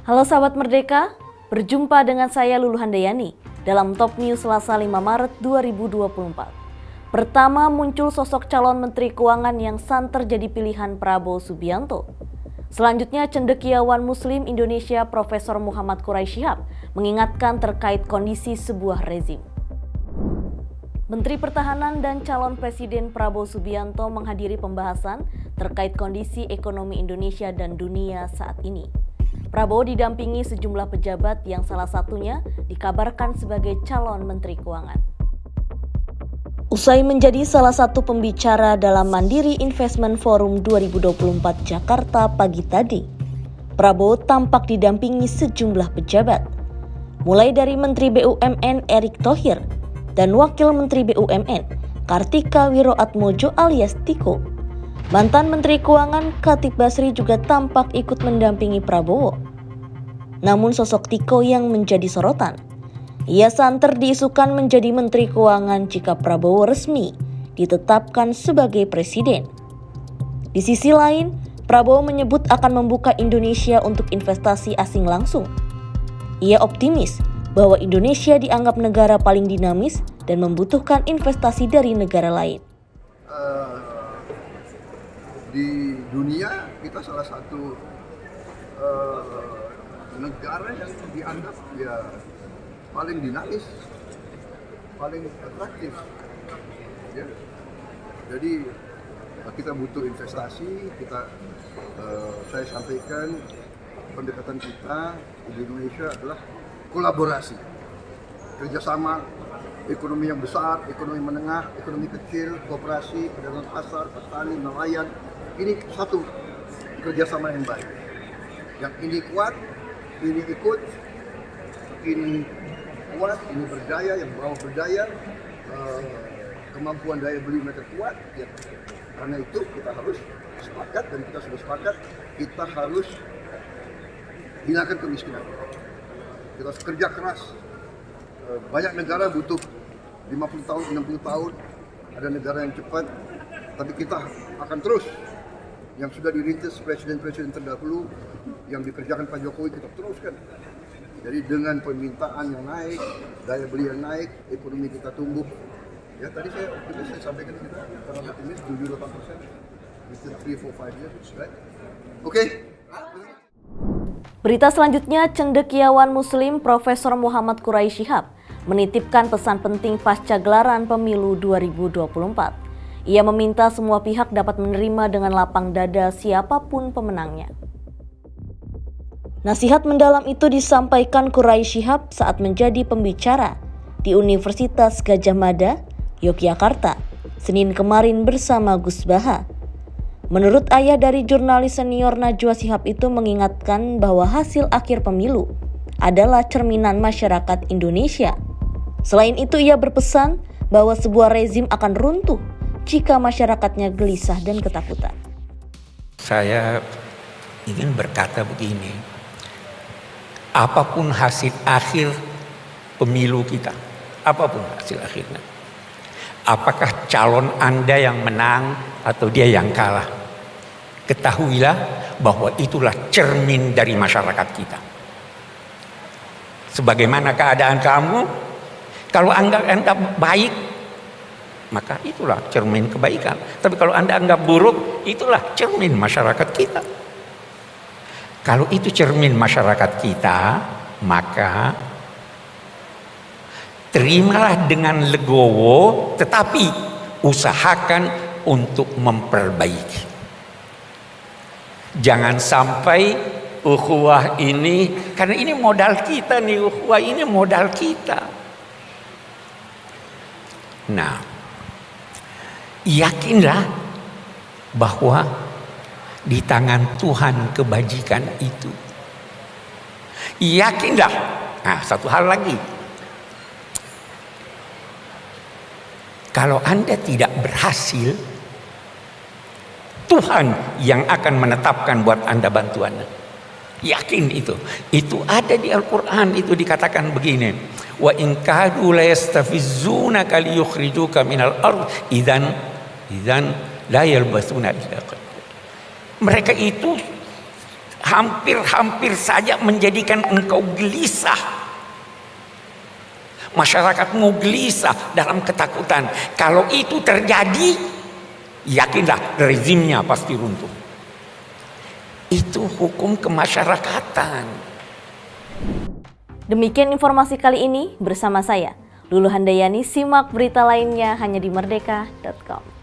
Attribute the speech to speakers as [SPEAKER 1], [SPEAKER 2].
[SPEAKER 1] Halo sahabat Merdeka, berjumpa dengan saya Lulu Handayani dalam Top News Selasa 5 Maret 2024. Pertama, muncul sosok calon Menteri Keuangan yang santer jadi pilihan Prabowo Subianto. Selanjutnya, cendekiawan Muslim Indonesia Profesor Muhammad Quraisy Shihab mengingatkan terkait kondisi sebuah rezim. Menteri Pertahanan dan calon Presiden Prabowo Subianto menghadiri pembahasan terkait kondisi ekonomi Indonesia dan dunia saat ini. Prabowo didampingi sejumlah pejabat yang salah satunya dikabarkan sebagai calon Menteri Keuangan. Usai menjadi salah satu pembicara dalam Mandiri Investment Forum 2024 Jakarta pagi tadi, Prabowo tampak didampingi sejumlah pejabat, mulai dari Menteri BUMN Erick Thohir dan Wakil Menteri BUMN Kartika Wiroatmojo alias Tiko. Mantan Menteri Keuangan Khatib Basri juga tampak ikut mendampingi Prabowo. Namun sosok Tiko yang menjadi sorotan. Ia santer diisukan menjadi Menteri Keuangan jika Prabowo resmi ditetapkan sebagai presiden. Di sisi lain, Prabowo menyebut akan membuka Indonesia untuk investasi asing langsung. Ia optimis bahwa Indonesia dianggap negara paling dinamis dan membutuhkan investasi dari negara lain.
[SPEAKER 2] Di dunia kita salah satu negara yang dianggap paling dinamis, paling atraktif. Ya. Jadi kita butuh investasi. Saya sampaikan pendekatan kita di Indonesia adalah kolaborasi, kerjasama, ekonomi yang besar, ekonomi menengah, ekonomi kecil, kooperasi, pedagang pasar, petani, nelayan. Ini satu kerjasama yang baik. Yang ini kuat, ini ikut, ini kuat, ini berdaya, yang bawah berdaya, kemampuan daya beli mereka kuat. Ya. Karena itu kita harus sepakat, dan kita sudah sepakat, kita harus hilangkan kemiskinan. Kita harus kerja keras. Banyak negara butuh 50 tahun, 60 tahun, ada negara yang cepat, tapi kita akan terus. Yang sudah dirintis presiden-presiden terdahulu, yang dikerjakan Pak Jokowi, kita teruskan. Jadi dengan permintaan yang naik, daya beli yang naik, ekonomi kita tumbuh. Ya tadi saya optimis, saya sampaikan kita karena optimis 7-8% within 3-4-5 years, right? Oke.
[SPEAKER 1] Berita selanjutnya, cendekiawan Muslim Profesor Muhammad Quraisy Shihab menitipkan pesan penting pasca gelaran pemilu 2024. Ia meminta semua pihak dapat menerima dengan lapang dada siapapun pemenangnya. Nasihat mendalam itu disampaikan Quraisy Shihab saat menjadi pembicara di Universitas Gadjah Mada, Yogyakarta, Senin kemarin bersama Gus Baha. Menurut ayah dari jurnalis senior Najwa Shihab itu mengingatkan bahwa hasil akhir pemilu adalah cerminan masyarakat Indonesia. Selain itu ia berpesan bahwa sebuah rezim akan runtuh jika masyarakatnya gelisah dan ketakutan.
[SPEAKER 3] Saya ingin berkata begini, apapun hasil akhir pemilu kita, apapun hasil akhirnya, apakah calon Anda yang menang atau dia yang kalah, ketahuilah bahwa itulah cermin dari masyarakat kita. Sebagaimana keadaan kamu, kalau Anda baik, maka itulah cermin kebaikan. Tapi kalau Anda anggap buruk, itulah cermin masyarakat kita. Kalau itu cermin masyarakat kita, maka terimalah dengan legowo, tetapi usahakan untuk memperbaiki. Jangan sampai ukhuwah ini, karena ini modal kita nih, ukhuwah ini modal kita. Nah, yakinlah bahwa di tangan Tuhan kebajikan itu. Yakinlah. Nah, satu hal lagi. Kalau Anda tidak berhasil, Tuhan yang akan menetapkan buat Anda bantuannya. Yakin itu. Itu ada di Al-Quran, itu dikatakan begini. Wa in kadu la yastafizzunaka liyukhrijuka minal ard idzan la yalbasuna illa qalil. Mereka itu hampir-hampir saja menjadikan engkau gelisah. Masyarakatmu gelisah dalam ketakutan. Kalau itu terjadi, yakinlah rezimnya pasti runtuh. Itu hukum kemasyarakatan.
[SPEAKER 1] Demikian informasi kali ini bersama saya, Lulu Handayani. Simak berita lainnya hanya di merdeka.com.